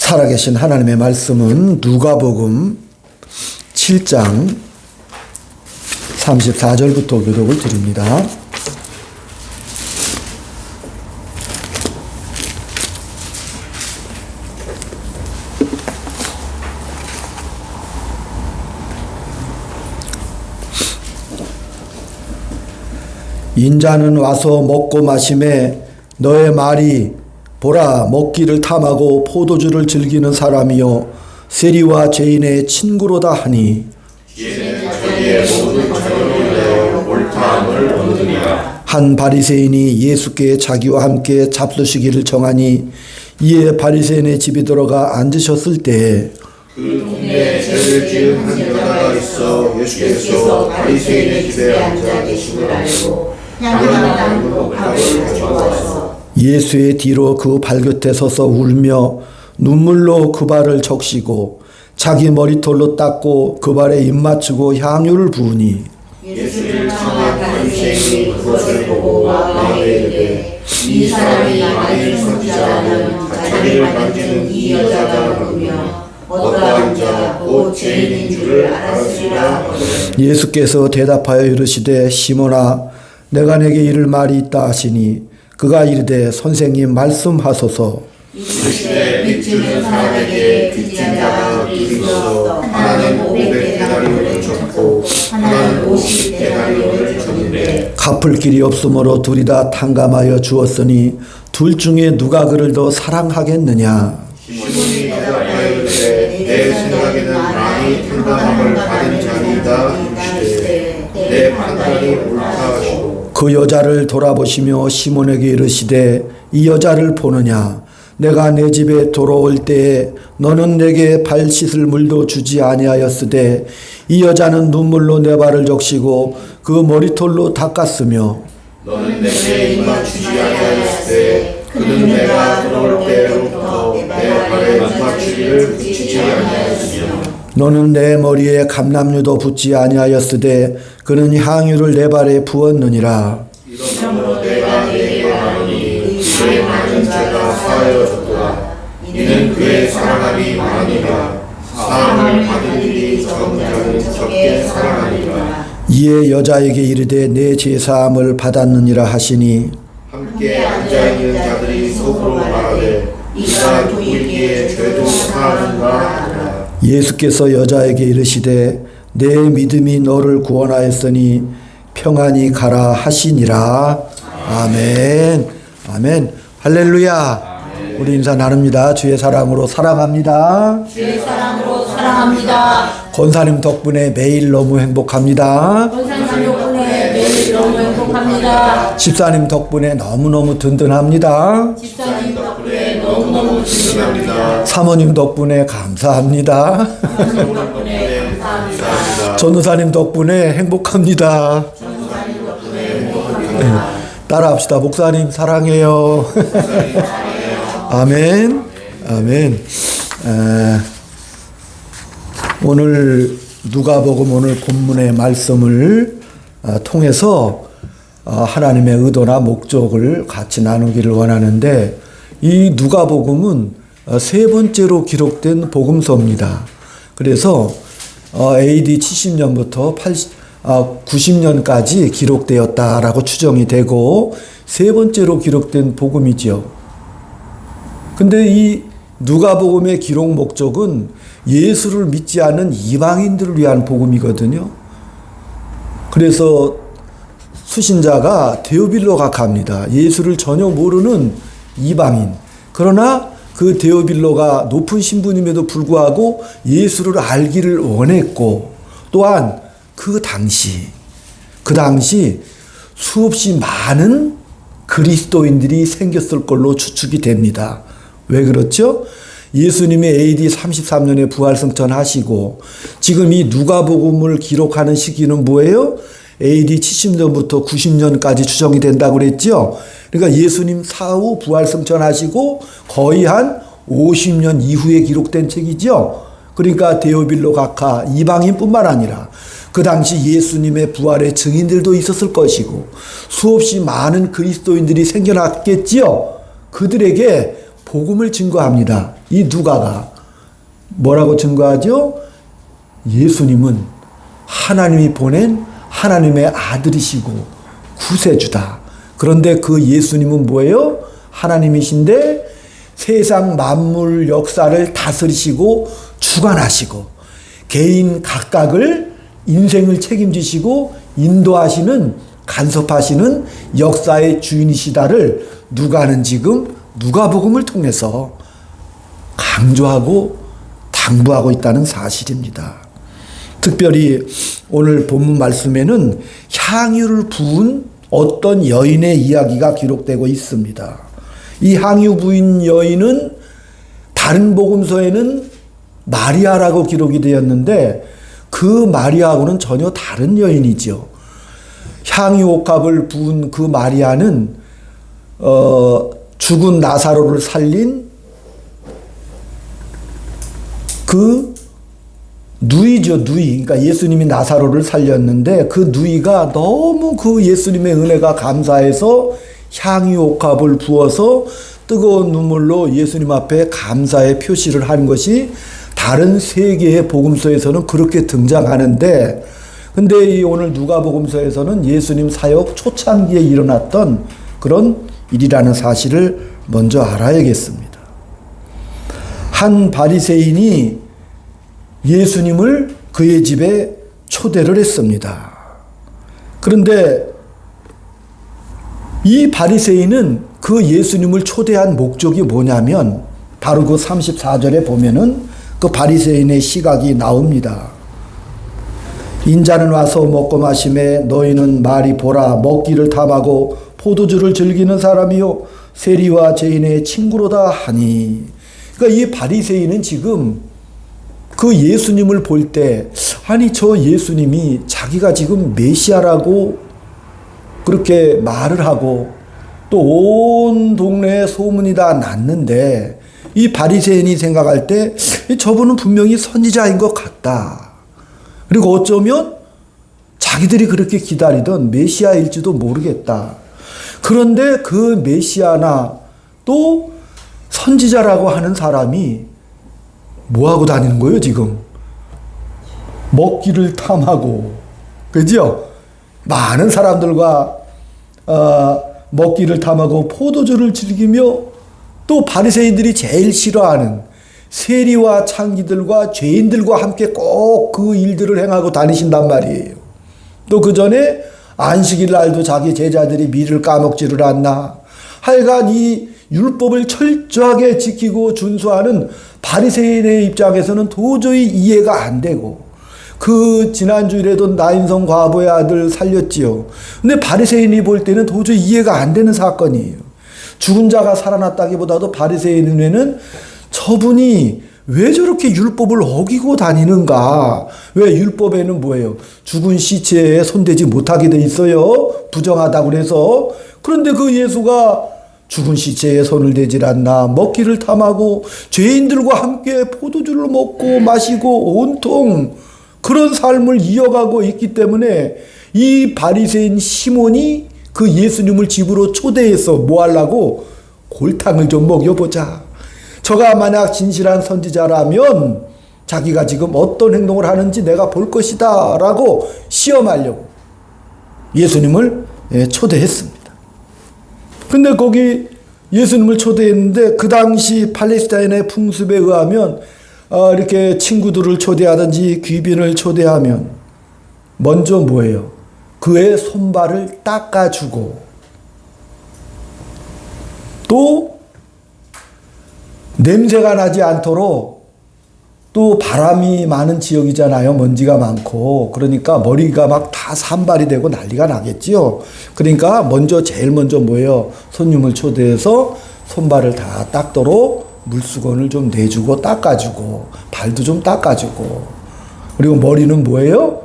살아계신 하나님의 말씀은 누가복음 7장 34절부터 교독을 드립니다. 인자는 와서 먹고 마시매 너의 말이 보라 먹기를 탐하고 포도주를 즐기는 사람이요 세리와 죄인의 친구로다 하니 한 바리새인이 예수께 자기와 함께 잡수시기를 정하니 이에 바리새인의 집에 들어가 앉으셨을 때 그 동네에 죄를 지은 한 여자가 있어 예수께서 바리새인의 집에 앉아 계심을 알고 향한 목합을 가지고 와서 예수의 뒤로 그 발곁에 서서 울며 눈물로 그 발을 적시고 자기 머리털로 닦고 그 발에 입 맞추고 향유를 부으니 예수를 청한 바리새인이 그것을 보고 마음에 이르되 이 사람이 만일 선지자라면 자기를 만지는 이 여자가 누구며 어떠한 자 곧 죄인인 줄을 알았으리라 하거든. 예수께서 대답하여 이르시되 시몬아 내가 내게 이를 말이 있다 하시니 그가 이르되 선생님 말씀하소서. 이르시되 빚 주는 사람에게 빚진 자가 둘이 있어 하나는 500데나리온을 줬고 하나는 50데나리온을 줬는데 갚을 길이 없으므로 둘이 다 탕감하여 주었으니 둘 중에 누가 그를 더 사랑하겠느냐. 시몬이 대답하여 이르되 내 생각에는 많이 탕감함을 받은 자이다 이르시되 내 판단이 옳다 하시고 그 여자를 돌아보시며 시몬에게 이르시되 이 여자를 보느냐. 내가 내 집에 돌아올 때에 너는 내게 발 씻을 물도 주지 아니하였으되 이 여자는 눈물로 내 발을 적시고 그 머리털로 닦았으며 너는 내게 입 맞추지 아니하였으되 그는 내가 들어올 때로부터 내 발에 입 맞추기를 그치지 아니하였으며 너는 내 머리에 감람류도 붓지 아니하였으되 그는 향유를 내 발에 부었느니라. 이러므로 내가 네게 말하노니 그의 많은 죄가 사하여졌도다. 이는 그의 사랑함이 많으니라. 사함을 받은 일이 적은 자는 적게 사랑하니라. 이에 여자에게 이르되 내 제사함을 받았느니라 하시니 함께 앉아있는 자들이 속으로 말하되 이가 누구이기에 죄도 사하는가 하더라. 예수께서 여자에게 이르시되 내 믿음이 너를 구원하였으니 평안히 가라 하시니라. 아멘. 아멘. 할렐루야. 우리 인사 나눕니다. 주의 사랑으로 사랑합니다. 주의 사랑으로 사랑합니다. 권사님 덕분에 매일 너무 행복합니다. 권사님 덕분에 매일 너무 행복합니다. 집사님 덕분에 너무너무 든든합니다. 집사님 덕분에 너무너무 든든합니다. 사모님 덕분에 감사합니다. 사모님 덕분에 감사합니다. 전도사님 덕분에 행복합니다. 전도사님 덕분에 행복합니다. 따라합시다. 목사님 사랑해요. 아멘. 아멘. 오늘 누가복음 오늘 본문의 말씀을 통해서 하나님의 의도나 목적을 같이 나누기를 원하는데 이 누가복음은 세 번째로 기록된 복음서입니다. 그래서 AD 70년부터 90년까지 기록되었다라고 추정이 되고 세 번째로 기록된 복음이죠. 근데 이 누가복음의 기록 목적은 예수를 믿지 않는 이방인들을 위한 복음이거든요. 그래서 수신자가 데오빌로가 갑니다. 예수를 전혀 모르는 이방인. 그러나 그 데오빌로가 높은 신분임에도 불구하고 예수를 알기를 원했고 또한 그 당시 수없이 많은 그리스도인들이 생겼을 걸로 추측이 됩니다. 왜 그렇죠? 예수님이 AD 33년에 부활승천하시고 지금 이 누가복음을 기록하는 시기는 뭐예요? AD 70년부터 90년까지 추정이 된다고 그랬죠. 그러니까 예수님 사후 부활승천하시고 거의 한 50년 이후에 기록된 책이죠. 그러니까 데오빌로 각하 이방인뿐만 아니라 그 당시 예수님의 부활의 증인들도 있었을 것이고 수없이 많은 그리스도인들이 생겨났겠지요. 그들에게 복음을 증거합니다. 이 누가가 뭐라고 증거하죠? 예수님은 하나님이 보낸 하나님의 아들이시고 구세주다. 그런데 그 예수님은 뭐예요? 하나님이신데 세상 만물 역사를 다스리시고 주관하시고 개인 각각을 인생을 책임지시고 인도하시는 간섭하시는 역사의 주인이시다를 누가는 지금 누가복음을 통해서 강조하고 당부하고 있다는 사실입니다. 특별히 오늘 본문 말씀에는 향유를 부은 어떤 여인의 이야기가 기록되고 있습니다. 이 향유 부인 여인은 다른 복음서에는 마리아라고 기록이 되었는데 그 마리아하고는 전혀 다른 여인이죠. 향유 옥합을 부은 그 마리아는 죽은 나사로를 살린 그 누이죠, 누이. 그러니까 예수님이 나사로를 살렸는데 그 누이가 너무 그 예수님의 은혜가 감사해서 향유 옥합을 부어서 뜨거운 눈물로 예수님 앞에 감사의 표시를 한 것이 다른 세 개의 복음서에서는 그렇게 등장하는데, 근데 이 오늘 누가복음서에서는 예수님 사역 초창기에 일어났던 그런 일이라는 사실을 먼저 알아야겠습니다. 한 바리새인이 예수님을 그의 집에 초대를 했습니다. 그런데 이 바리새인은 그 예수님을 초대한 목적이 뭐냐면 바로 그 34절에 보면은 그 바리새인의 시각이 나옵니다. 인자는 와서 먹고 마시매 너희는 말이 보라 먹기를 탐하고 포도주를 즐기는 사람이요 세리와 죄인의 친구로다 하니. 그러니까 이 바리새인은 지금 그 예수님을 볼 때 아니 저 예수님이 자기가 지금 메시아라고 그렇게 말을 하고 또 온 동네에 소문이 다 났는데 이 바리새인이 생각할 때 저분은 분명히 선지자인 것 같다. 그리고 어쩌면 자기들이 그렇게 기다리던 메시아일지도 모르겠다. 그런데 그 메시아나 또 선지자라고 하는 사람이 뭐하고 다니는 거예요 지금? 먹기를 탐하고, 그죠? 많은 사람들과 먹기를 탐하고 포도주를 즐기며 또 바리새인들이 제일 싫어하는 세리와 창기들과 죄인들과 함께 꼭 그 일들을 행하고 다니신단 말이에요. 또 그 전에 안식일 날도 자기 제자들이 밀을 까먹지를 않나. 하여간 이 율법을 철저하게 지키고 준수하는 바리새인의 입장에서는 도저히 이해가 안 되고, 그 지난주일에도 나인성 과부의 아들 살렸지요. 근데 바리새인이 볼 때는 도저히 이해가 안 되는 사건이에요. 죽은 자가 살아났다기보다도 바리새인 눈에는 저분이 왜 저렇게 율법을 어기고 다니는가? 왜 율법에는 뭐예요? 죽은 시체에 손대지 못하게 돼 있어요. 부정하다고 그래서. 그런데 그 예수가 죽은 시체에 손을 대질 않나, 먹기를 탐하고 죄인들과 함께 포도주를 먹고 마시고 온통 그런 삶을 이어가고 있기 때문에 이 바리새인 시몬이 그 예수님을 집으로 초대해서 뭐 하려고? 골탕을 좀 먹여보자. 저가 만약 진실한 선지자라면 자기가 지금 어떤 행동을 하는지 내가 볼 것이다 라고 시험하려고 예수님을 초대했습니다. 근데 거기 예수님을 초대했는데 그 당시 팔레스타인의 풍습에 의하면 이렇게 친구들을 초대하든지 귀빈을 초대하면 먼저 뭐예요? 그의 손발을 닦아주고 또 냄새가 나지 않도록, 또 바람이 많은 지역이잖아요. 먼지가 많고. 그러니까 머리가 막 다 산발이 되고 난리가 나겠지요. 그러니까 제일 먼저 뭐예요? 손님을 초대해서 손발을 다 닦도록 물수건을 좀 내주고 닦아주고 발도 좀 닦아주고, 그리고 머리는 뭐예요?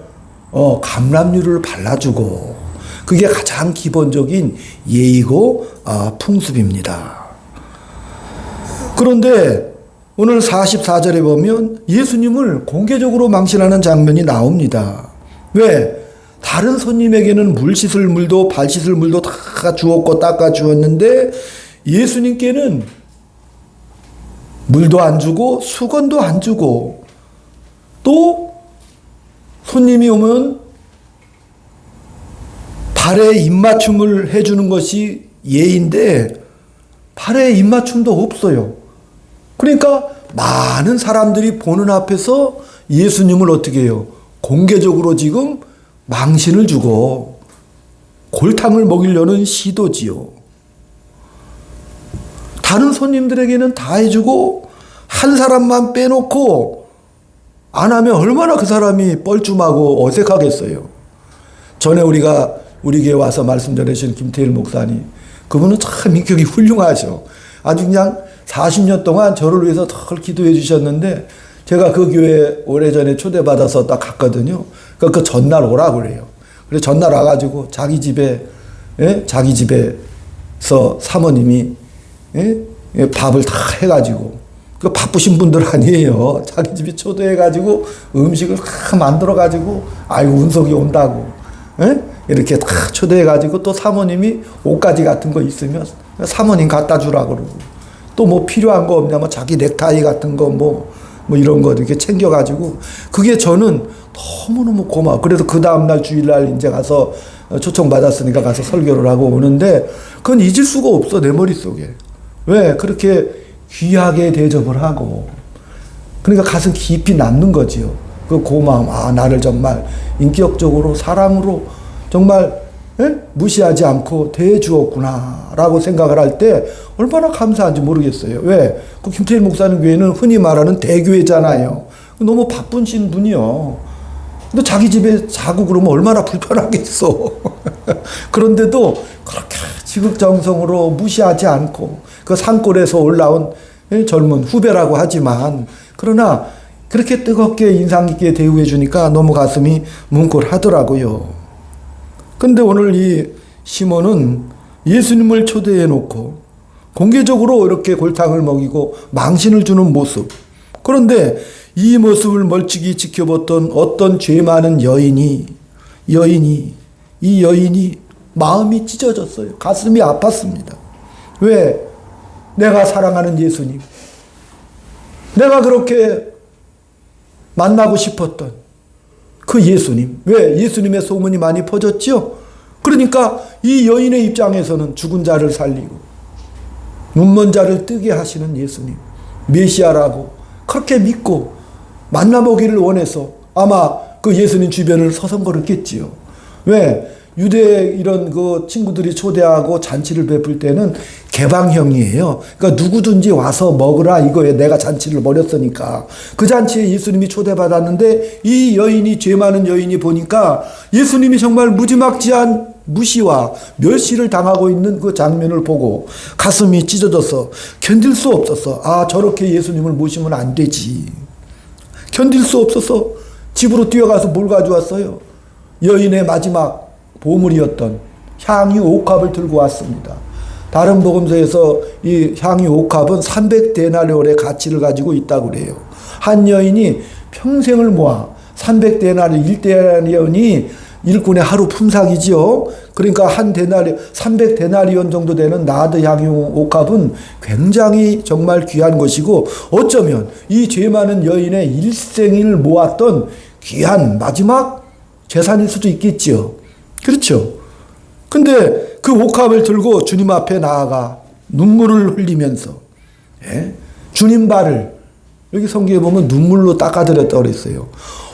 감람유를 발라주고. 그게 가장 기본적인 예의고 풍습입니다. 그런데 오늘 44절에 보면 예수님을 공개적으로 망신하는 장면이 나옵니다. 왜? 다른 손님에게는 물 씻을 물도 발 씻을 물도 다 주었고 닦아 주었는데 예수님께는 물도 안 주고 수건도 안 주고, 또 손님이 오면 발에 입맞춤을 해주는 것이 예인데 발에 입맞춤도 없어요. 그러니까 많은 사람들이 보는 앞에서 예수님을 어떻게 해요? 공개적으로 지금 망신을 주고 골탕을 먹이려는 시도지요. 다른 손님들에게는 다 해주고 한 사람만 빼놓고 안 하면 얼마나 그 사람이 뻘쭘하고 어색하겠어요. 전에 우리 교회 와서 말씀 전해주신 김태일 목사님, 그분은 참 인격이 훌륭하죠. 아주 그냥 40년 동안 저를 위해서 늘 기도해 주셨는데, 제가 그 교회 오래전에 초대받아서 딱 갔거든요. 그 전날 오라고 그래요. 그래서 전날 와가지고 자기 집에서 사모님이 밥을 다 해가지고, 그 바쁘신 분들 아니에요. 자기 집에 초대해가지고 음식을 다 만들어가지고, 아이고 운석이 온다고 이렇게 다 초대해가지고, 또 사모님이 옷가지 같은 거 있으면 사모님 갖다 주라고 그러고, 또 뭐 필요한 거 없냐, 뭐 자기 넥타이 같은 거 뭐 이런 거 이렇게 챙겨가지고, 그게 저는 너무너무 고마워. 그래서 그 다음날 주일날 이제 가서 초청받았으니까 가서 설교를 하고 오는데, 그건 잊을 수가 없어, 내 머릿속에. 왜? 그렇게 귀하게 대접을 하고, 그러니까 가슴 깊이 남는 거지요. 그 고마움. 아, 나를 정말 인격적으로 사랑으로 정말 무시하지 않고 대해주었구나 라고 생각을 할 때 얼마나 감사한지 모르겠어요. 왜? 그 김태일 목사님 교회는 흔히 말하는 대교회잖아요. 너무 바쁘신 분이요. 근데 자기 집에 자고 그러면 얼마나 불편하겠어. 그런데도 그렇게 지극정성으로 무시하지 않고, 그 산골에서 올라온 젊은 후배라고 하지만, 그러나 그렇게 뜨겁게 인상 깊게 대우해 주니까 너무 가슴이 뭉클하더라고요. 근데 오늘 이 시몬은 예수님을 초대해 놓고 공개적으로 이렇게 골탕을 먹이고 망신을 주는 모습. 그런데 이 모습을 멀찍이 지켜봤던 어떤 죄 많은 여인이 마음이 찢어졌어요. 가슴이 아팠습니다. 왜? 내가 사랑하는 예수님, 내가 그렇게 만나고 싶었던 그 예수님, 왜? 예수님의 소문이 많이 퍼졌죠? 그러니까 이 여인의 입장에서는 죽은 자를 살리고 눈먼 자를 뜨게 하시는 예수님, 메시아라고 그렇게 믿고 만나보기를 원해서 아마 그 예수님 주변을 서성거렸겠지요. 왜? 유대 이런 그 친구들이 초대하고 잔치를 베풀 때는 개방형이에요. 그러니까 누구든지 와서 먹으라 이거에 내가 잔치를 벌였으니까. 그 잔치에 예수님이 초대받았는데 이 여인이, 죄 많은 여인이 보니까 예수님이 정말 무지막지한 무시와 멸시를 당하고 있는 그 장면을 보고 가슴이 찢어져서 견딜 수 없었어. 아, 저렇게 예수님을 모시면 안 되지. 견딜 수 없어서 집으로 뛰어가서 뭘 가져왔어요? 여인의 마지막 보물이었던 향유 옥합을 들고 왔습니다. 다른 복음서에서 이 향유 옥합은 300데나리온의 가치를 가지고 있다고 그래요. 한 여인이 평생을 모아 1데나리온이 일꾼의 하루 품삯이죠. 그러니까 300데나리온 정도 되는 나드 향유 옥합은 굉장히 정말 귀한 것이고, 어쩌면 이 죄 많은 여인의 일생을 모았던 귀한 마지막 재산일 수도 있겠지요. 그렇죠. 근데 그 옥합을 들고 주님 앞에 나아가 눈물을 흘리면서, 주님 발을, 여기 성경에 보면 눈물로 닦아드렸다고 그랬어요.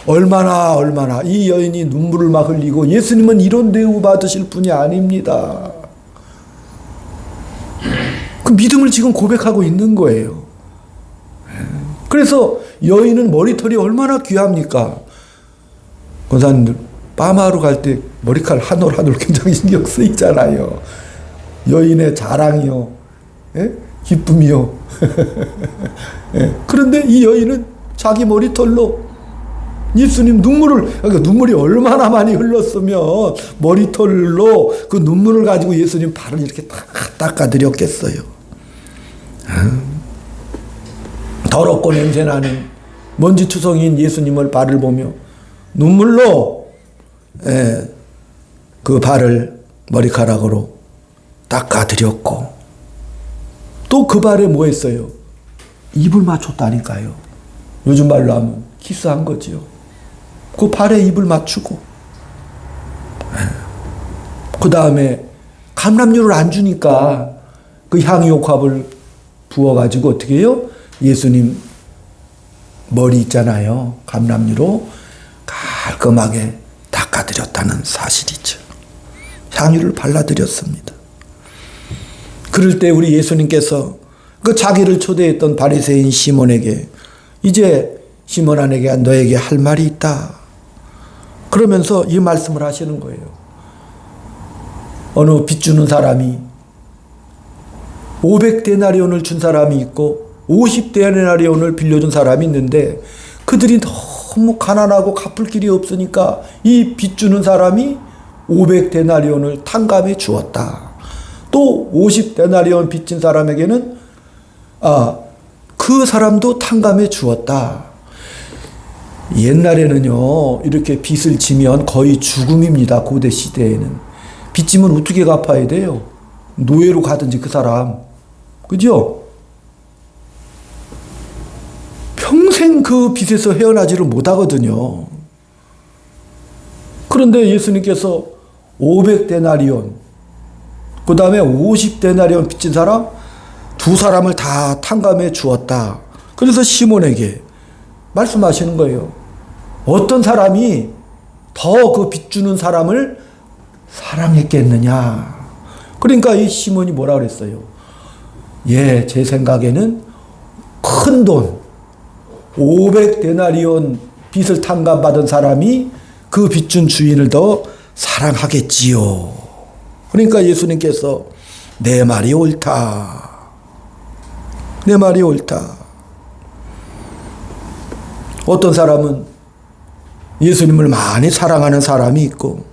얼마나 이 여인이 눈물을 막 흘리고, 예수님은 이런 대우 받으실 분이 아닙니다. 그 믿음을 지금 고백하고 있는 거예요. 그래서 여인은 머리털이 얼마나 귀합니까? 권사님들 파마하러 갈 때 머리칼 한 올 굉장히 신경 쓰이잖아요. 여인의 자랑이요, 기쁨이요. 그런데 이 여인은 자기 머리털로 예수님 눈물이 얼마나 많이 흘렀으면 머리털로 그 눈물을 가지고 예수님 발을 이렇게 딱 닦아드렸겠어요. 더럽고 냄새나는 먼지투성이인 예수님을 발을 보며 눈물로 그 발을 머리카락으로 닦아드렸고, 또 그 발에 뭐 했어요? 입을 맞췄다니까요. 요즘 말로 하면 키스한 거지요. 그 발에 입을 맞추고, 그 다음에 감람유를 안 주니까 그 향유옥합을 부어가지고 어떻게 해요? 예수님 머리 있잖아요. 감람유로 깔끔하게 닦아드렸다는 사실이죠. 향유를 발라드렸습니다. 그럴 때 우리 예수님께서 그 자기를 초대했던 바리새인 시몬에게 이제 시몬아 내게 너에게 할 말이 있다. 그러면서 이 말씀을 하시는 거예요. 어느 빚 주는 사람이 500데나리온을 준 사람이 있고 50데나리온을 빌려준 사람이 있는데 그들이 너무 가난하고 갚을 길이 없으니까 이 빚 주는 사람이 500데나리온을 탕감해 주었다. 또 50데나리온 빚진 사람에게는 그 사람도 탕감해 주었다. 옛날에는요 이렇게 빚을 지면 거의 죽음입니다. 고대 시대에는. 빚 지면 어떻게 갚아야 돼요? 노예로 가든지 그 사람. 그죠? 평생 그 빚에서 헤어나지를 못하거든요. 그런데 예수님께서 500데나리온, 그 다음에 50데나리온 빚진 사람, 두 사람을 다 탕감해 주었다. 그래서 시몬에게 말씀하시는 거예요. 어떤 사람이 더 그 빚 주는 사람을 사랑했겠느냐. 그러니까 이 시몬이 뭐라 그랬어요? 예, 제 생각에는 큰 돈, 500데나리온 빚을 탕감받은 사람이 그 빚 준 주인을 더 사랑하겠지요. 그러니까 예수님께서 내 말이 옳다. 내 말이 옳다. 어떤 사람은 예수님을 많이 사랑하는 사람이 있고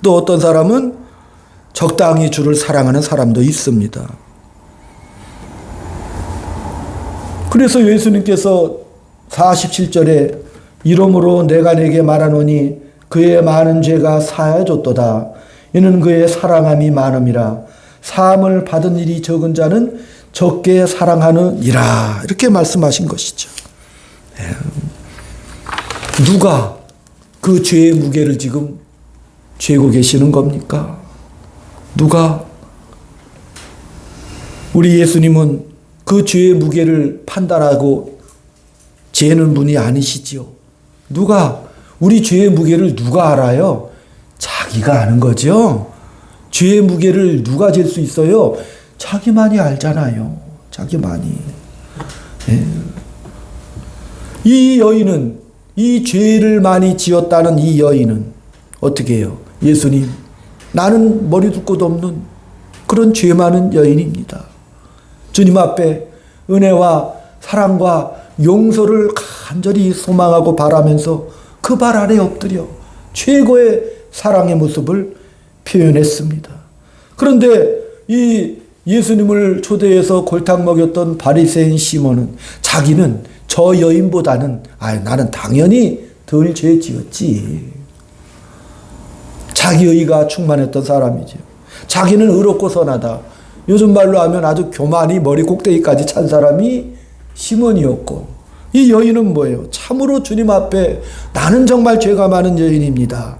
또 어떤 사람은 적당히 주를 사랑하는 사람도 있습니다. 그래서 예수님께서 47절에 이러므로 내가 네게 말하노니 그의 많은 죄가 사하여졌도다. 이는 그의 사랑함이 많음이라. 사함을 받은 일이 적은 자는 적게 사랑하느니라. 이렇게 말씀하신 것이죠. 누가 그 죄의 무게를 지금 죄고 계시는 겁니까? 누가? 우리 예수님은 그 죄의 무게를 판단하고 재는 분이 아니시지요. 누가? 우리 죄의 무게를 누가 알아요? 자기가 아는 거죠. 죄의 무게를 누가 잴 수 있어요? 자기만이 알잖아요. 자기만이. 이 여인은, 이 죄를 많이 지었다는 이 여인은 어떻게 해요? 예수님, 나는 머리둘 곳 없는 그런 죄 많은 여인입니다. 주님 앞에 은혜와 사랑과 용서를 간절히 소망하고 바라면서 그 발 아래 엎드려 최고의 사랑의 모습을 표현했습니다. 그런데 이 예수님을 초대해서 골탕 먹였던 바리새인 시몬은 자기는 저 여인보다는 나는 당연히 덜 죄 지었지. 자기의가 충만했던 사람이죠. 자기는 의롭고 선하다. 요즘 말로 하면 아주 교만이 머리 꼭대기까지 찬 사람이 시몬이었고 이 여인은 뭐예요? 참으로 주님 앞에 나는 정말 죄가 많은 여인입니다.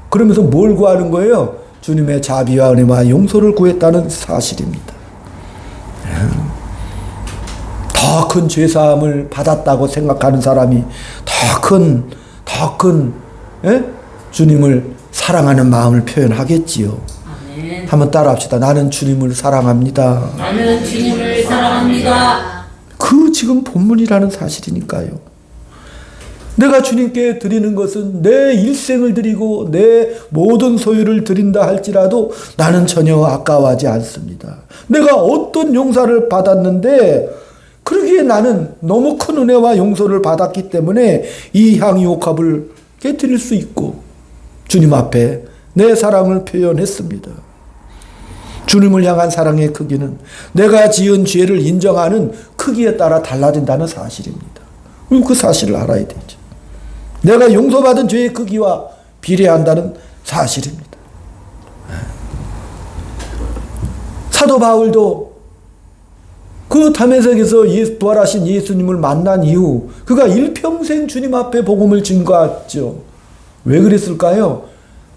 그러면서 뭘 구하는 거예요? 주님의 자비와 은혜와 용서를 구했다는 사실입니다. 더 큰 죄사함을 받았다고 생각하는 사람이 더 큰 주님을 사랑하는 마음을 표현하겠지요. 아멘. 한번 따라합시다. 나는 주님을 사랑합니다. 나는 주님을 사랑합니다. 그 지금 본문이라는 사실이니까요. 내가 주님께 드리는 것은 내 일생을 드리고 내 모든 소유를 드린다 할지라도 나는 전혀 아까워하지 않습니다. 내가 어떤 용서를 받았는데 그러기에 나는 너무 큰 은혜와 용서를 받았기 때문에 이 향유옥합을 깨뜨릴 수 있고 주님 앞에 내 사랑을 표현했습니다. 주님을 향한 사랑의 크기는 내가 지은 죄를 인정하는 크기에 따라 달라진다는 사실입니다. 그 사실을 알아야 되죠. 내가 용서받은 죄의 크기와 비례한다는 사실입니다. 사도 바울도 그 그 다메섹에서 부활하신 예수님을 만난 이후 그가 일평생 주님 앞에 복음을 증거했죠. 왜 그랬을까요?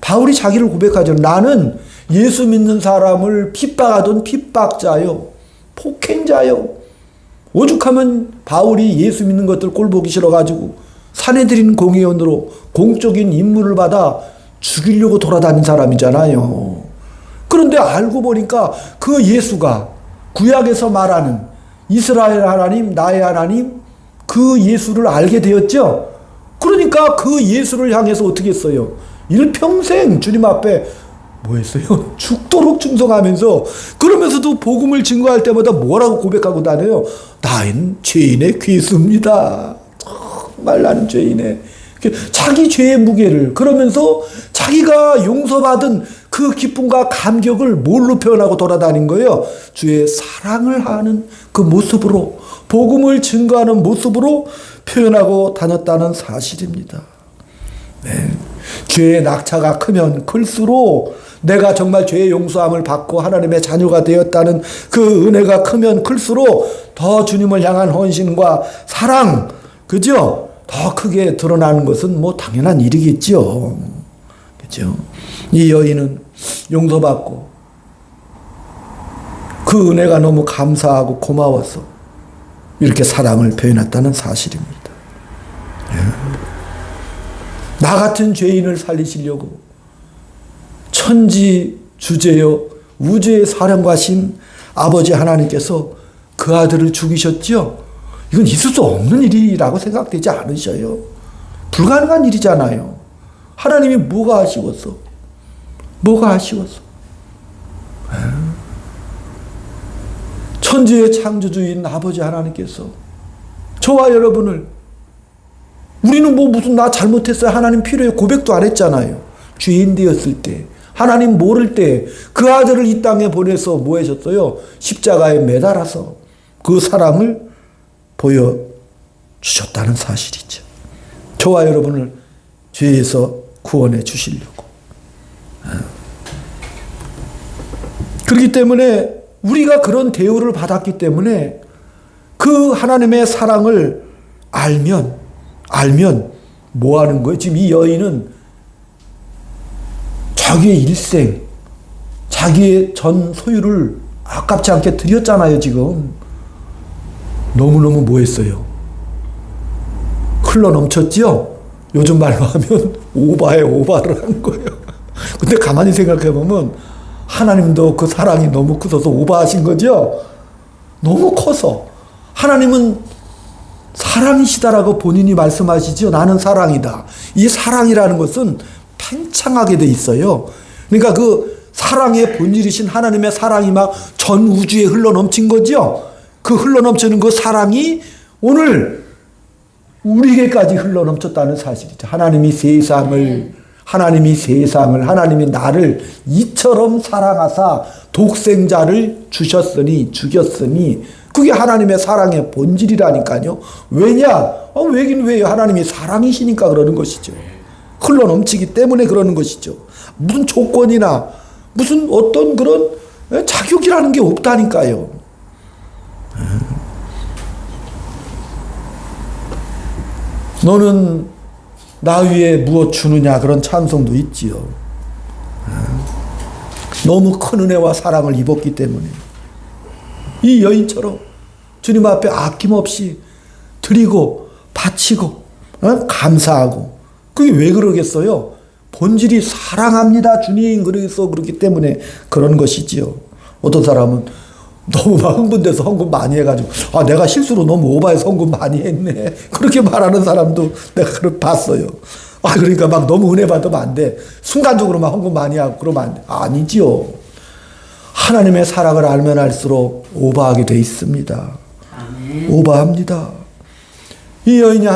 바울이 자기를 고백하죠. 나는 예수 믿는 사람을 핍박하던 핍박자요, 폭행자요. 오죽하면 바울이 예수 믿는 것들 꼴보기 싫어가지고 사내들인 공회원으로 공적인 임무를 받아 죽이려고 돌아다닌 사람이잖아요. 그런데 알고 보니까 그 예수가 구약에서 말하는 이스라엘 하나님, 나의 하나님, 그 예수를 알게 되었죠. 그러니까 그 예수를 향해서 어떻게 했어요? 일평생 주님 앞에 뭐 했어요? 죽도록 충성하면서, 그러면서도 복음을 증거할 때마다 뭐라고 고백하고 다녀요? 나는 죄인의 괴수입니다. 정말 나는 죄인의, 자기 죄의 무게를, 그러면서 자기가 용서받은 그 기쁨과 감격을 뭘로 표현하고 돌아다닌 거예요? 주의 사랑을 하는 그 모습으로, 복음을 증거하는 모습으로 표현하고 다녔다는 사실입니다. 네. 죄의 낙차가 크면 클수록, 내가 정말 죄의 용서함을 받고 하나님의 자녀가 되었다는 그 은혜가 크면 클수록 더 주님을 향한 헌신과 사랑, 그죠? 더 크게 드러나는 것은 뭐 당연한 일이겠죠. 그죠? 이 여인은 용서받고 그 은혜가 너무 감사하고 고마워서 이렇게 사랑을 표현했다는 사실입니다. 나 같은 죄인을 살리시려고 천지 주제여 우주의 사령과신 아버지 하나님께서 그 아들을 죽이셨죠. 이건 있을 수 없는 일이라고 생각되지 않으셔요? 불가능한 일이잖아요. 하나님이 뭐가 아쉬웠어? 뭐가 아쉬웠어? 천지의 창조주인 아버지 하나님께서 저와 여러분을, 우리는 뭐 무슨 나 잘못했어요, 하나님 필요해요 고백도 안 했잖아요. 죄인 되었을 때, 하나님 모를 때 그 아들을 이 땅에 보내서 뭐 하셨어요? 십자가에 매달아서 그 사랑을 보여주셨다는 사실이죠. 저와 여러분을 죄에서 구원해 주시려고. 그렇기 때문에 우리가 그런 대우를 받았기 때문에 그 하나님의 사랑을 알면 뭐 하는 거예요? 지금 이 여인은 자기의 일생, 자기의 전 소유를 아깝지 않게 드렸잖아요, 지금. 너무너무 뭐 했어요? 흘러 넘쳤죠? 요즘 말로 하면 오바를 한 거예요. 근데 가만히 생각해 보면 하나님도 그 사랑이 너무 커서 오바하신 거죠? 너무 커서. 하나님은 사랑이시다라고 본인이 말씀하시죠. 나는 사랑이다. 이 사랑이라는 것은 팽창하게 돼 있어요. 그러니까 그 사랑의 본질이신 하나님의 사랑이 막 전 우주에 흘러 넘친 거죠. 그 흘러 넘치는 그 사랑이 오늘 우리에게까지 흘러 넘쳤다는 사실이죠. 하나님이 나를 이처럼 사랑하사 독생자를 죽였으니 그게 하나님의 사랑의 본질이라니까요. 왜냐? 왜긴 왜요? 하나님이 사랑이시니까 그러는 것이죠. 흘러 넘치기 때문에 그러는 것이죠. 무슨 조건이나 무슨 어떤 그런 자격이라는 게 없다니까요. 너는 나 위에 무엇 주느냐, 그런 찬송도 있지요. 너무 큰 은혜와 사랑을 입었기 때문에 이 여인처럼 주님 앞에 아낌없이 드리고 바치고 감사하고, 그게 왜 그러겠어요? 본질이 사랑합니다 주님, 그래서 그렇기 때문에 그런 것이지요. 어떤 사람은 너무 막 흥분돼서 헌금 많이 해가지고 내가 실수로 너무 오바해서 헌금 많이 했네, 그렇게 말하는 사람도 내가 봤어요. 그러니까 막 너무 은혜 받으면 안 돼, 순간적으로 막 헌금 많이 하고 그러면 안 돼. 아니지요. 하나님의 사랑을 알면 알수록 오바하게 돼 있습니다. 오바합니다. 이 여인이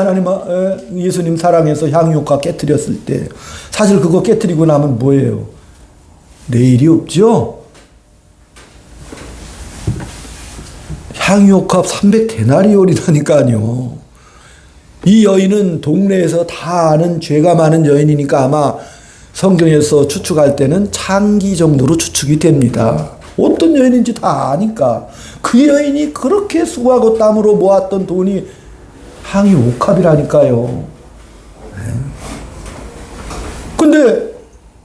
예수님 사랑해서 향유옥화 깨뜨렸을 때, 사실 그거 깨뜨리고 나면 뭐예요? 내일이 없죠? 향유옥합 300데나리온이라니까요. 이 여인은 동네에서 다 아는 죄가 많은 여인이니까 아마 성경에서 추측할 때는 창기 정도로 추측이 됩니다. 어떤 여인인지 다 아니까. 그 여인이 그렇게 수고하고 땀으로 모았던 돈이 항이 옥합이라니까요. 근데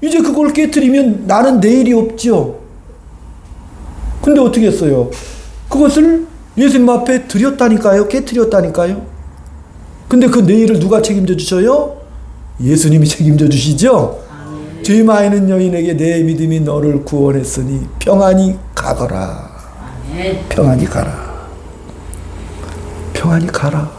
이제 그걸 깨트리면 나는 내일이 없죠. 근데 어떻게 했어요? 그것을 예수님 앞에 드렸다니까요. 깨트렸다니까요. 근데 그 내일을 누가 책임져 주셔요? 예수님이 책임져 주시죠. 죄 많은 여인에게 내 믿음이 너를 구원했으니 평안히 가거라. 평안히 가라. 평안히 가라.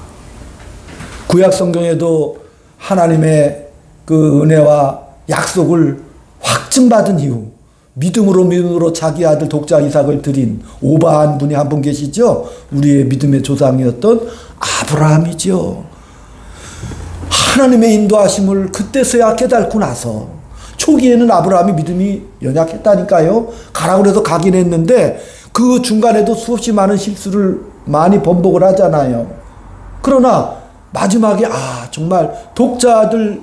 구약 성경에도 하나님의 그 은혜와 약속을 확증받은 이후 믿음으로 자기 아들 독자 이삭을 드린 오바한 분이 한 분 계시죠. 우리의 믿음의 조상이었던 아브라함이죠. 하나님의 인도하심을 그때서야 깨닫고 나서, 초기에는 아브라함이 믿음이 연약했다니까요. 가라고 해서 가긴 했는데 그 중간에도 수없이 많은 실수를 많이 번복을 하잖아요. 그러나 마지막에 정말 독자 아들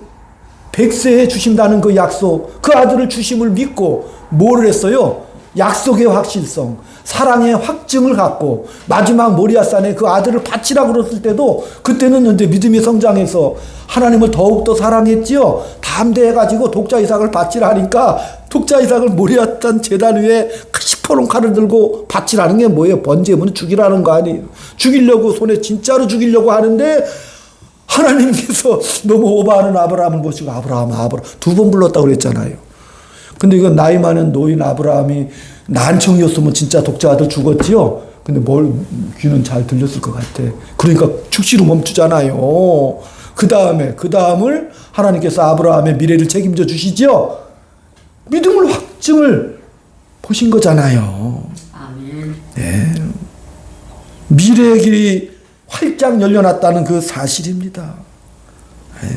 100세에 주신다는 그 약속, 그 아들을 주심을 믿고 뭘 했어요? 약속의 확실성, 사랑의 확증을 갖고 마지막 모리아산에 그 아들을 바치라고 그랬을 때도 그때는 이제 믿음이 성장해서 하나님을 더욱더 사랑했지요. 담대해가지고 독자 이삭을 바치라 하니까 독자 이삭을 모리아산 제단 위에 시퍼런 칼을 들고 바치라는 게 뭐예요? 번제물은 죽이라는 거 아니에요. 죽이려고 손에 진짜로 죽이려고 하는데 하나님께서 너무 오버하는 아브라함을 보시고 아브라함 두 번 불렀다고 그랬잖아요. 근데 이건 나이 많은 노인 아브라함이 난청이었으면 진짜 독자 아들 죽었지요. 근데 귀는 잘 들렸을 것 같아. 그러니까 즉시로 멈추잖아요. 그 다음을 하나님께서 아브라함의 미래를 책임져 주시죠. 믿음을 확증을 보신 거잖아요. 아멘. 네. 미래의 길이 활짝 열려놨다는 그 사실입니다. 네.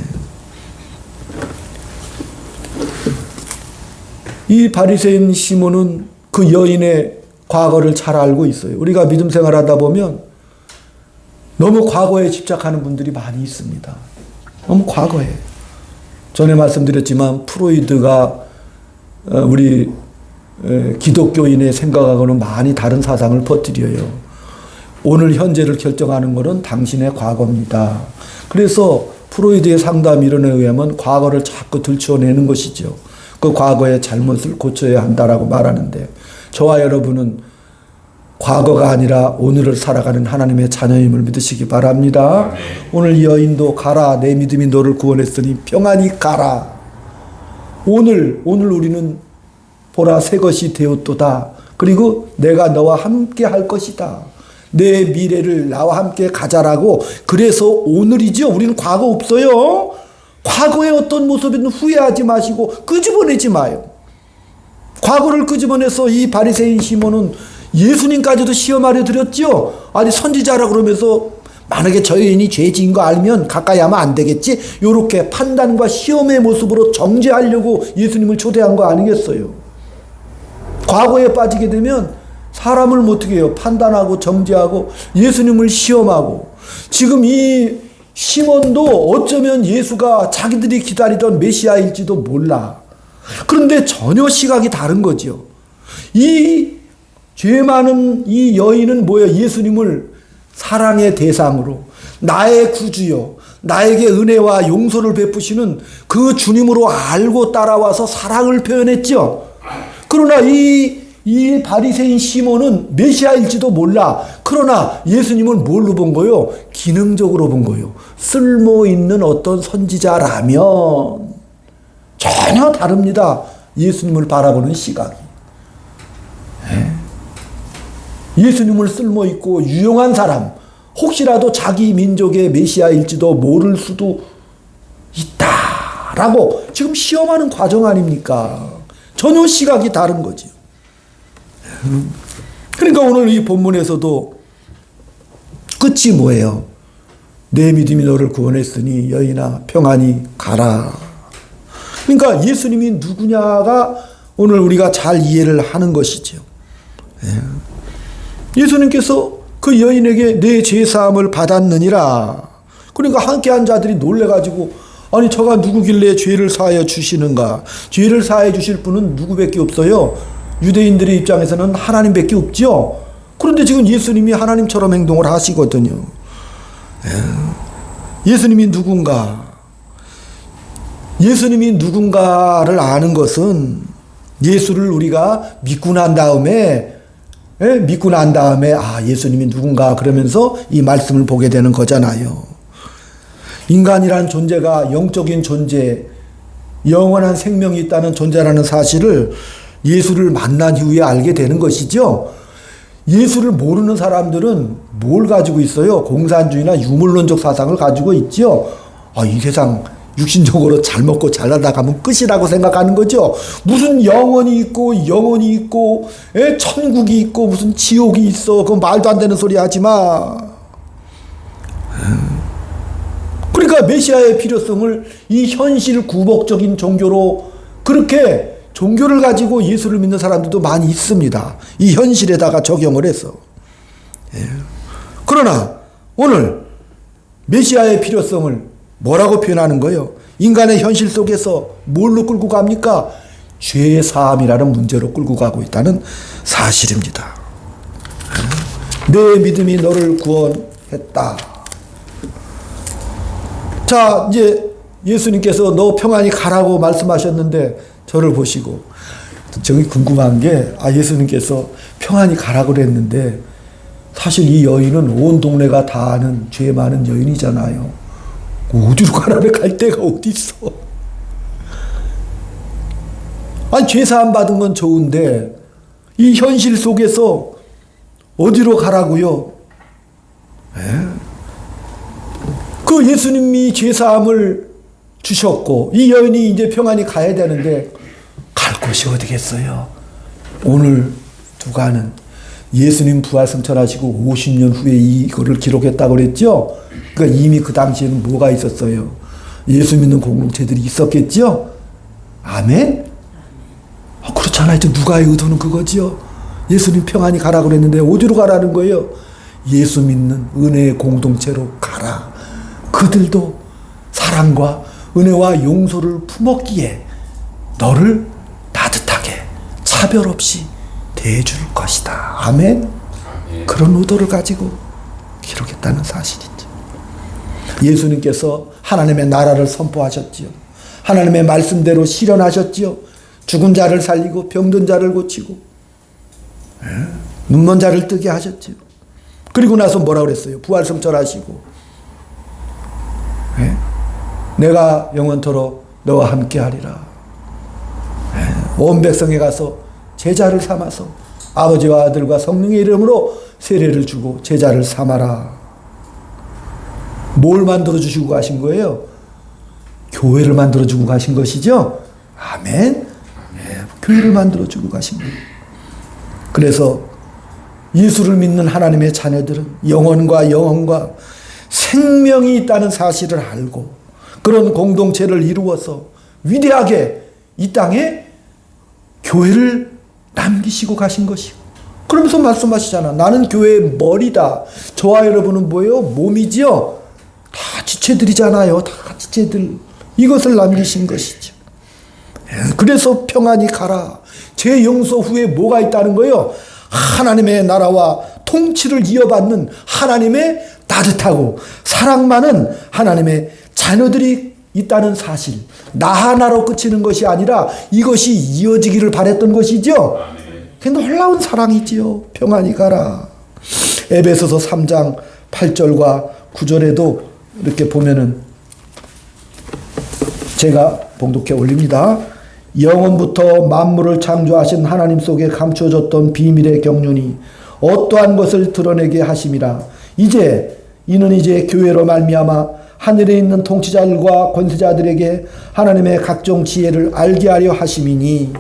이 바리새인 시몬은 그 여인의 과거를 잘 알고 있어요. 우리가 믿음 생활하다 보면 너무 과거에 집착하는 분들이 많이 있습니다. 너무 과거에. 전에 말씀드렸지만 프로이드가 우리 기독교인의 생각하고는 많이 다른 사상을 퍼뜨려요. 오늘 현재를 결정하는 것은 당신의 과거입니다. 그래서 프로이드의 상담 이론에 의하면 과거를 자꾸 들춰내는 것이죠. 그 과거의 잘못을 고쳐야 한다라고 말하는데, 저와 여러분은 과거가 아니라 오늘을 살아가는 하나님의 자녀임을 믿으시기 바랍니다. 오늘 이 여인도 가라, 내 믿음이 너를 구원했으니 평안히 가라. 오늘 우리는 보라 새 것이 되었도다. 그리고 내가 너와 함께 할 것이다. 내 미래를 나와 함께 가자라고. 그래서 오늘이죠. 우리는 과거 없어요. 과거의 어떤 모습이든 후회하지 마시고 끄집어내지 마요. 과거를 끄집어내서 이 바리새인 시몬은 예수님까지도 시험하려 들였죠. 아니 선지자라 그러면서 만약에 저 여인이 죄 지은 거 알면 가까이 하면 안 되겠지. 이렇게 판단과 시험의 모습으로 정죄하려고 예수님을 초대한 거 아니겠어요. 과거에 빠지게 되면 사람을 어떻게 해요? 판단하고 정죄하고 예수님을 시험하고. 지금 이 시몬도 어쩌면 예수가 자기들이 기다리던 메시아일지도 몰라. 그런데 전혀 시각이 다른 거죠. 이 죄 많은 이 여인은 뭐예요? 예수님을 사랑의 대상으로, 나의 구주요, 나에게 은혜와 용서를 베푸시는 그 주님으로 알고 따라와서 사랑을 표현했죠. 그러나 이 바리새인 시몬은 메시아일지도 몰라. 그러나 예수님을 뭘로 본 거요? 기능적으로 본 거요. 쓸모 있는 어떤 선지자라면. 전혀 다릅니다. 예수님을 바라보는 시각이. 예수님을 쓸모 있고 유용한 사람, 혹시라도 자기 민족의 메시아일지도 모를 수도 있다라고 지금 시험하는 과정 아닙니까? 전혀 시각이 다른 거죠. 그러니까 오늘 이 본문에서도 끝이 뭐예요? 내 믿음이 너를 구원했으니 여인아 평안히 가라. 그러니까 예수님이 누구냐가 오늘 우리가 잘 이해를 하는 것이죠. 예수님께서 그 여인에게 내 죄사함을 받았느니라. 그러니까 함께한 자들이 놀래가지고 아니 저가 누구길래 죄를 사하여 주시는가. 죄를 사하여 주실 분은 누구밖에 없어요. 유대인들의 입장에서는 하나님밖에 없죠. 그런데 지금 예수님이 하나님처럼 행동을 하시거든요. 예수님이 누군가? 예수님이 누군가를 아는 것은 예수를 우리가 믿고 난 다음에 아, 예수님이 누군가 그러면서 이 말씀을 보게 되는 거잖아요. 인간이란 존재가 영적인 존재, 영원한 생명이 있다는 존재라는 사실을 예수를 만난 이후에 알게 되는 것이죠. 예수를 모르는 사람들은 뭘 가지고 있어요? 공산주의나 유물론적 사상을 가지고 있죠. 아, 이 세상 육신적으로 잘 먹고 잘 살다 가면 끝이라고 생각하는 거죠. 무슨 영원이 있고 천국이 있고 무슨 지옥이 있어. 그건 말도 안 되는 소리 하지 마. 그러니까 메시아의 필요성을 이 현실 구복적인 종교로 그렇게 종교를 가지고 예수를 믿는 사람들도 많이 있습니다. 이 현실에다가 적용을 해서. 그러나 오늘 메시아의 필요성을 뭐라고 표현하는 거예요? 인간의 현실 속에서 뭘로 끌고 갑니까? 죄 사함이라는 문제로 끌고 가고 있다는 사실입니다. 내 믿음이 너를 구원했다. 자, 이제 예수님께서 너 평안히 가라고 말씀하셨는데 저를 보시고 저기 궁금한 게 예수님께서 평안히 가라고 그랬는데 사실 이 여인은 온 동네가 다 아는 죄 많은 여인이잖아요. 어디로 가라래? 갈 데가 어디 있어? 아니, 죄사함 받은 건 좋은데 이 현실 속에서 어디로 가라고요? 그 예수님이 죄사함을 주셨고 이 여인이 이제 평안히 가야 되는데 갈 곳이 어디겠어요? 오늘 누가는 예수님 부활 승천하시고 50년 후에 이거를 기록했다고 그랬죠? 그러니까 이미 그 당시에는 뭐가 있었어요? 예수 믿는 공동체들이 있었겠죠? 아멘? 그렇잖아요. 누가의 의도는 그거지요. 예수님 평안히 가라고 그랬는데 어디로 가라는 거예요? 예수 믿는 은혜의 공동체로 가라. 그들도 사랑과 은혜와 용서를 품었기에 너를 따뜻하게 차별 없이 대해줄 것이다. 아멘? 그런 의도를 가지고 기록했다는 사실이죠. 예수님께서 하나님의 나라를 선포하셨지요. 하나님의 말씀대로 실현하셨지요. 죽은 자를 살리고 병든 자를 고치고 눈먼 자를 뜨게 하셨지요. 그리고 나서 뭐라 그랬어요? 부활승천하시고 내가 영원토록 너와 함께하리라. 온 백성에 가서 제자를 삼아서 아버지와 아들과 성령의 이름으로 세례를 주고 제자를 삼아라. 뭘 만들어 주시고 가신 거예요? 교회를 만들어 주고 가신 것이죠. 아멘. 교회를 만들어 주고 가신 거예요. 그래서 예수를 믿는 하나님의 자녀들은 영혼과 생명이 있다는 사실을 알고 그런 공동체를 이루어서 위대하게 이 땅에 교회를 남기시고 가신 것이고 그러면서 말씀하시잖아. 나는 교회의 머리다. 저와 여러분은 뭐예요? 몸이지요. 다 지체들이잖아요. 다 지체들. 이것을 남기신 것이죠. 그래서 평안히 가라. 제 용서 후에 뭐가 있다는 거예요? 하나님의 나라와 통치를 이어받는 하나님의 따뜻하고 사랑 많은 하나님의 자녀들이 있다는 사실. 나 하나로 끝이는 것이 아니라 이것이 이어지기를 바랬던 것이죠. 그 놀라운 사랑이지요. 평안히 가라. 에베소서 3장 8절과 9절에도 이렇게 보면은 제가 봉독해 올립니다. 영원부터 만물을 창조하신 하나님 속에 감추어졌던 비밀의 경륜이 어떠한 것을 드러내게 하심이라. 이는 이제 교회로 말미암아 하늘에 있는 통치자들과 권세자들에게 하나님의 각종 지혜를 알게 하려 하심이니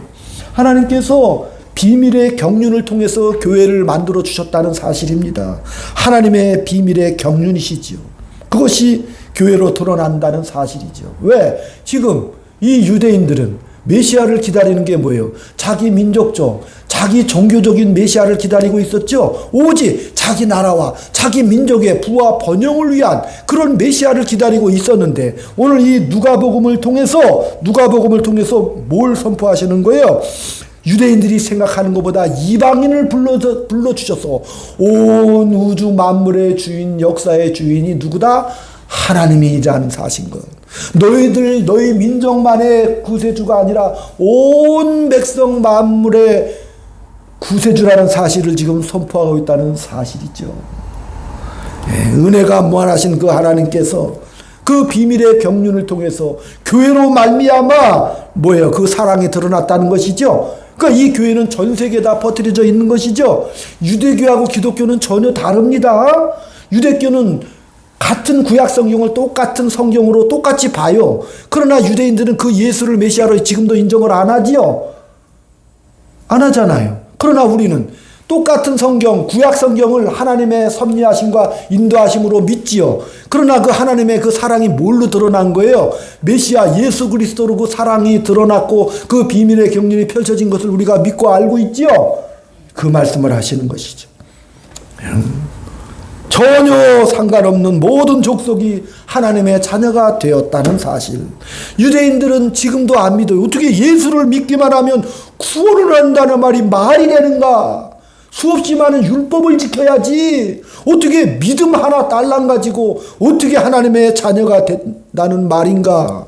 하나님께서 비밀의 경륜을 통해서 교회를 만들어 주셨다는 사실입니다. 하나님의 비밀의 경륜이시지요. 그것이 교회로 드러난다는 사실이죠. 왜? 지금 이 유대인들은 메시아를 기다리는 게 뭐예요? 자기 민족적, 자기 종교적인 메시아를 기다리고 있었죠. 오직 자기 나라와 자기 민족의 부와 번영을 위한 그런 메시아를 기다리고 있었는데 오늘 이 누가복음을 통해서 뭘 선포하시는 거예요? 유대인들이 생각하는 것보다 이방인을 불러주셔서 온 우주 만물의 주인, 역사의 주인이 누구다? 하나님이라는 사실인 것. 너희 민족만의 구세주가 아니라 온 백성 만물의 구세주라는 사실을 지금 선포하고 있다는 사실이죠. 은혜가 무한하신 그 하나님께서 그 비밀의 경륜을 통해서 교회로 말미암아 뭐예요? 그 사랑이 드러났다는 것이죠. 그러니까 이 교회는 전 세계에 다 퍼뜨려져 있는 것이죠. 유대교하고 기독교는 전혀 다릅니다. 유대교는 같은 구약 성경을 똑같은 성경으로 똑같이 봐요. 그러나 유대인들은 그 예수를 메시아로 지금도 인정을 안 하지요. 안 하잖아요. 그러나 우리는 똑같은 성경, 구약 성경을 하나님의 섭리하심과 인도하심으로 믿지요. 그러나 그 하나님의 그 사랑이 뭘로 드러난 거예요? 메시아 예수 그리스도로 그 사랑이 드러났고 그 비밀의 경륜이 펼쳐진 것을 우리가 믿고 알고 있지요. 그 말씀을 하시는 것이죠. 전혀 상관없는 모든 족속이 하나님의 자녀가 되었다는 사실. 유대인들은 지금도 안 믿어요. 어떻게 예수를 믿기만 하면 구원을 한다는 말이 말이 되는가? 수없이 많은 율법을 지켜야지 어떻게 믿음 하나 딸랑 가지고 어떻게 하나님의 자녀가 된다는 말인가?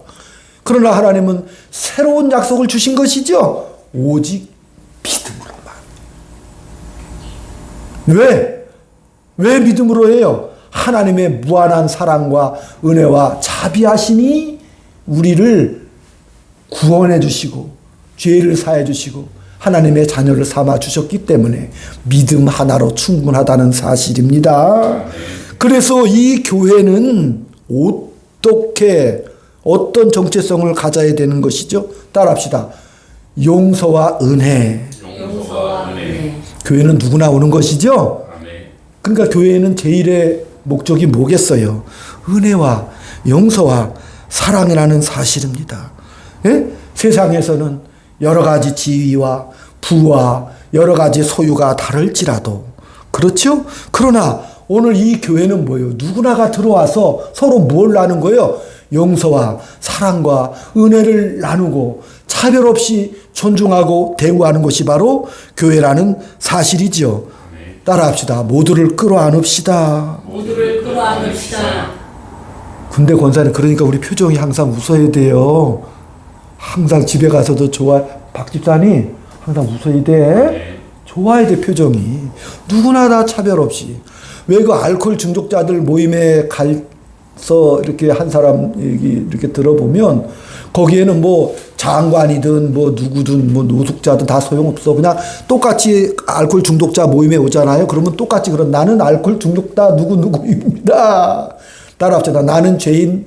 그러나 하나님은 새로운 약속을 주신 것이죠. 오직 믿음으로만. 왜 믿음으로 해요? 하나님의 무한한 사랑과 은혜와 자비하심이 우리를 구원해 주시고 죄를 사해 주시고 하나님의 자녀를 삼아 주셨기 때문에 믿음 하나로 충분하다는 사실입니다. 그래서 이 교회는 어떤 정체성을 가져야 되는 것이죠? 따라합시다. 용서와 은혜. 용서와 은혜. 교회는 누구나 오는 것이죠? 그러니까 교회는 제일의 목적이 뭐겠어요? 은혜와 용서와 사랑이라는 사실입니다. 예? 세상에서는 여러 가지 지위와 부와 여러 가지 소유가 다를지라도 그렇죠? 그러나 오늘 이 교회는 뭐예요? 누구나가 들어와서 서로 뭘 나눈 거예요? 용서와 사랑과 은혜를 나누고 차별 없이 존중하고 대우하는 것이 바로 교회라는 사실이죠. 따라합시다. 모두를 끌어안읍시다. 모두를 끌어안읍시다. 군대 권사는 그러니까 우리 표정이 항상 웃어야 돼요. 항상 집에 가서도 박 집사님 항상 웃어야 돼. 좋아야 돼 표정이. 누구나 다 차별 없이. 왜 그 알코올 중독자들 모임에 가서 이렇게 한 사람 얘기 이렇게 들어보면 거기에는 뭐 장관이든 뭐 누구든 뭐 노숙자든 다 소용없어. 그냥 똑같이 알코올 중독자 모임에 오잖아요. 그러면 똑같이 그런 나는 알코올 중독자 누구누구입니다. 따라합시다. 나는 죄인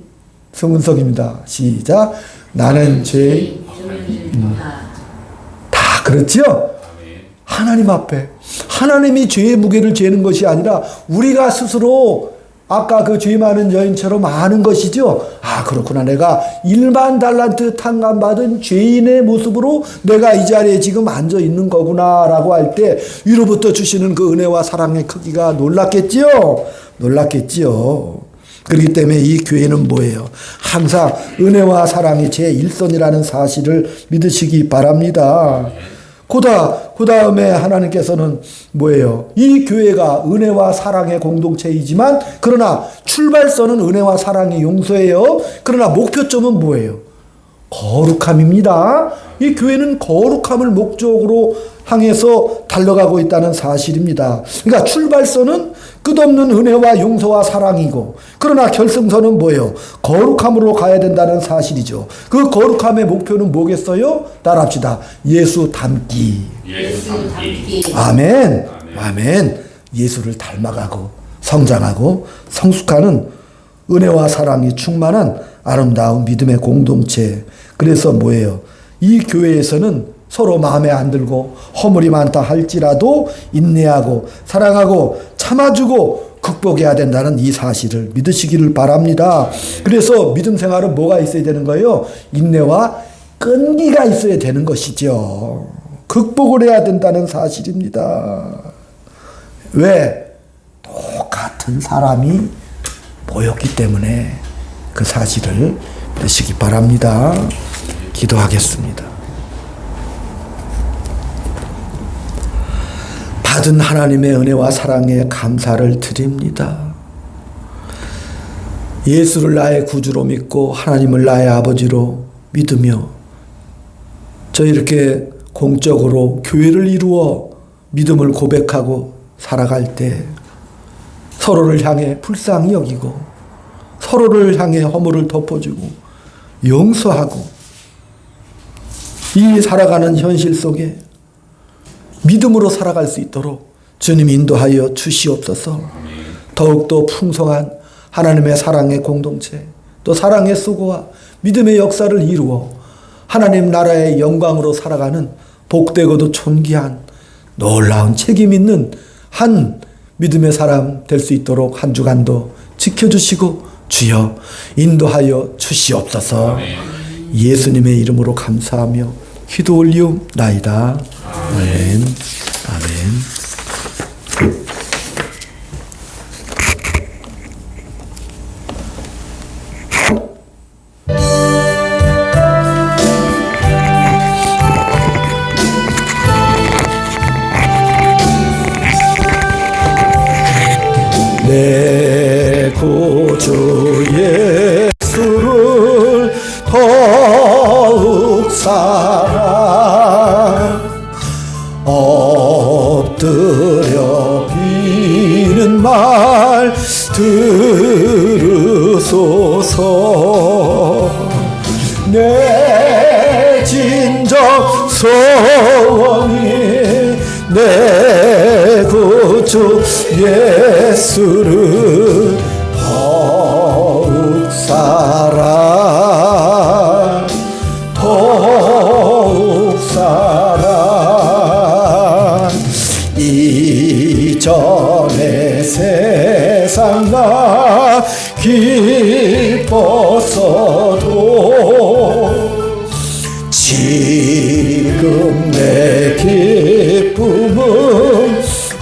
성은석입니다. 시작. 나는 죄인. 다 그렇죠? 하나님 앞에. 하나님이 죄의 무게를 재는 것이 아니라 우리가 스스로 아까 그 죄 많은 여인처럼 아는 것이죠. 아, 그렇구나. 내가 1만 달란트 탕감받은 죄인의 모습으로 내가 이 자리에 지금 앉아 있는 거구나 라고 할 때 위로부터 주시는 그 은혜와 사랑의 크기가 놀랐겠지요. 놀랐겠지요. 그렇기 때문에 이 교회는 뭐예요? 항상 은혜와 사랑이 제1선이라는 사실을 믿으시기 바랍니다. 그 다음에 하나님께서는 뭐예요? 이 교회가 은혜와 사랑의 공동체이지만 그러나 출발선은 은혜와 사랑의 용서예요. 그러나 목표점은 뭐예요? 거룩함입니다. 이 교회는 거룩함을 목적으로 향해서 달려가고 있다는 사실입니다. 그러니까 출발선은 끝없는 은혜와 용서와 사랑이고 그러나 결승선은 뭐예요? 거룩함으로 가야 된다는 사실이죠. 그 거룩함의 목표는 뭐겠어요? 따라합시다. 예수 닮기. 예수 닮기. 아멘. 아멘. 예수를 닮아가고 성장하고 성숙하는 은혜와 사랑이 충만한 아름다운 믿음의 공동체. 그래서 뭐예요? 이 교회에서는 서로 마음에 안 들고 허물이 많다 할지라도 인내하고 사랑하고 참아주고 극복해야 된다는 이 사실을 믿으시기를 바랍니다. 그래서 믿음 생활은 뭐가 있어야 되는 거예요? 인내와 끈기가 있어야 되는 것이죠. 극복을 해야 된다는 사실입니다. 왜? 똑같은 사람이 모였기 때문에 그 사실을 믿으시기 바랍니다. 기도하겠습니다. 받은 하나님의 은혜와 사랑에 감사를 드립니다. 예수를 나의 구주로 믿고 하나님을 나의 아버지로 믿으며 저 이렇게 공적으로 교회를 이루어 믿음을 고백하고 살아갈 때 서로를 향해 불쌍히 여기고 서로를 향해 허물을 덮어주고 용서하고 이 살아가는 현실 속에 믿음으로 살아갈 수 있도록 주님 인도하여 주시옵소서. 더욱더 풍성한 하나님의 사랑의 공동체 또 사랑의 수고와 믿음의 역사를 이루어 하나님 나라의 영광으로 살아가는 복되고도 존귀한 놀라운 책임 있는 한 믿음의 사람 될 수 있도록 한 주간도 지켜주시고 주여 인도하여 주시옵소서. 예수님의 이름으로 감사하며 기도 올리옵나이다. 아멘. 아멘. 내 구주 예수를 더욱 사랑 엎드려 비는 말 들으소서. 내 진정 소원이 내 구주 예수를 더욱 사랑 더욱 사랑 이전의 세상 나 기뻤어도 지금 내 기쁨은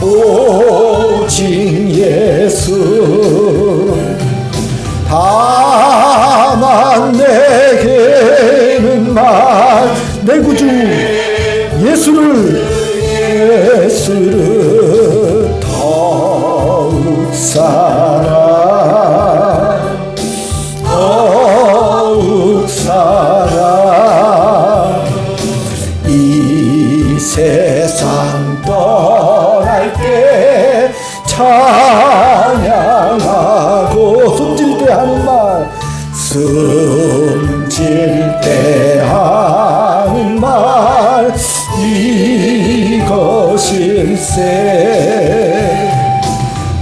오직 예수. 다만 내게는 말 내 구주 예수를 더욱 사랑 더욱 사랑 이 세상 떠날 때 찬양하고 숨질 때 하는 말 숨질 때 하는 말 이것일세.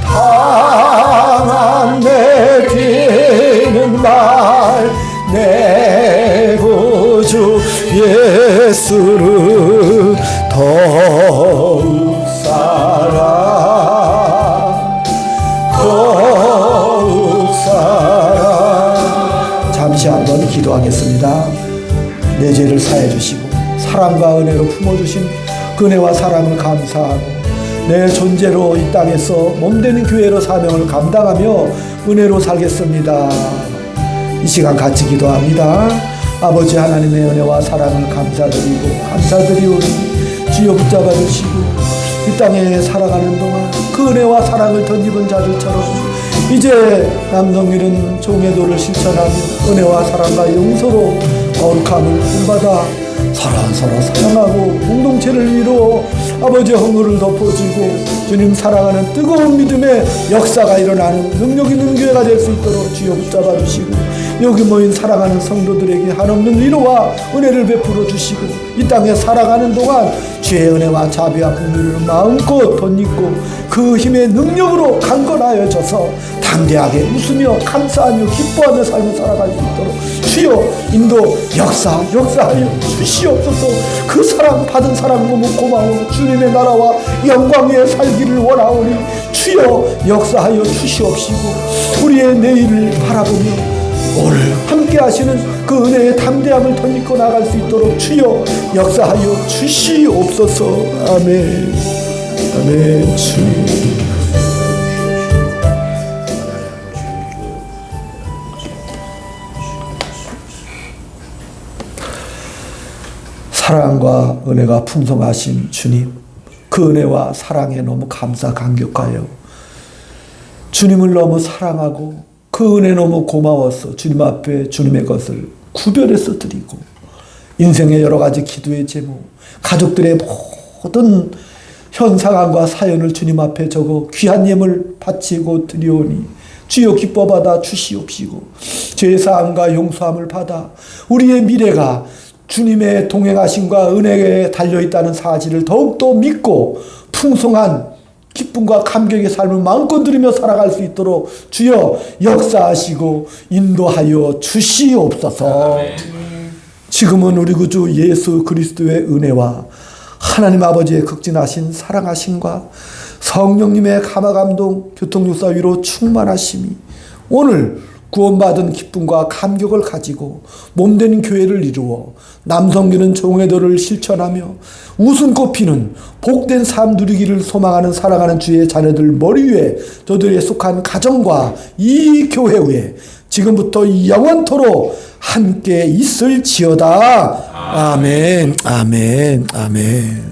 다만 내기는 말 내 구주 예수를 더욱 사랑 더욱 사랑. 잠시 한번 기도하겠습니다. 내 죄를 사해 주시고 사랑과 은혜로 품어주신 그 은혜와 사랑을 감사하고 내 존재로 이 땅에서 몸되는 교회로 사명을 감당하며 은혜로 살겠습니다. 이 시간 같이 기도합니다. 아버지 하나님의 은혜와 사랑을 감사드리오니 주여 붙잡아 주시고 이 땅에 살아가는 동안 그 은혜와 사랑을 덧입은 자들처럼 이제 남성일은 종의 도를 실천하며 은혜와 사랑과 용서로 거룩함을 본받아 서로 사랑하고 공동체를 이루어 아버지의 허물을 덮어주고 주님 사랑하는 뜨거운 믿음의 역사가 일어나는 능력 있는 교회가 될 수 있도록 주여 붙잡아 주시고 여기 모인 사랑하는 성도들에게 한없는 위로와 은혜를 베풀어 주시고 이 땅에 살아가는 동안 주의 은혜와 자비와 긍휼을 마음껏 덧입고 그 힘의 능력으로 강건하여져서 담대하게 웃으며 감사하며 기뻐하며 삶을 살아갈 수 있도록 주여 인도 역사하여 주시옵소서. 그 사랑 받은 사랑 너무 고마워 주님의 나라와 영광 위에 살기를 원하오니 주여 역사하여 주시옵시고 우리의 내일을 바라보며 오늘 함께 하시는 그 은혜의 담대함을 덧입고 나갈 수 있도록 주여 역사하여 주시옵소서. 아멘. 아멘. 주님 사랑과 은혜가 풍성하신 주님 그 은혜와 사랑에 너무 감사감격하여 주님을 너무 사랑하고 그 은혜 너무 고마워서 주님 앞에 주님의 것을 구별해서 드리고 인생의 여러 가지 기도의 제목, 가족들의 모든 현 상황과 사연을 주님 앞에 적어 귀한 예물 바치고 드리오니 주여 기뻐 받아 주시옵시고 죄사함과 용서함을 받아 우리의 미래가 주님의 동행하심과 은혜에 달려있다는 사실을 더욱더 믿고 풍성한 기쁨과 감격의 삶을 마음껏 누리며 살아갈 수 있도록 주여 역사하시고 인도하여 주시옵소서. 지금은 우리 구주 예수 그리스도의 은혜와 하나님 아버지의 극진하신 사랑하심과 성령님의 감화감동 교통육사 위로 충만하심이 오늘 구원받은 기쁨과 감격을 가지고 몸된 교회를 이루어 남성기는 종의도를 실천하며 웃음꽃 피는 복된 삶 누리기를 소망하는 사랑하는 주의 자녀들 머리 위에 저들에 속한 가정과 이 교회 위에 지금부터 영원토록 함께 있을지어다. 아멘, 아멘, 아멘.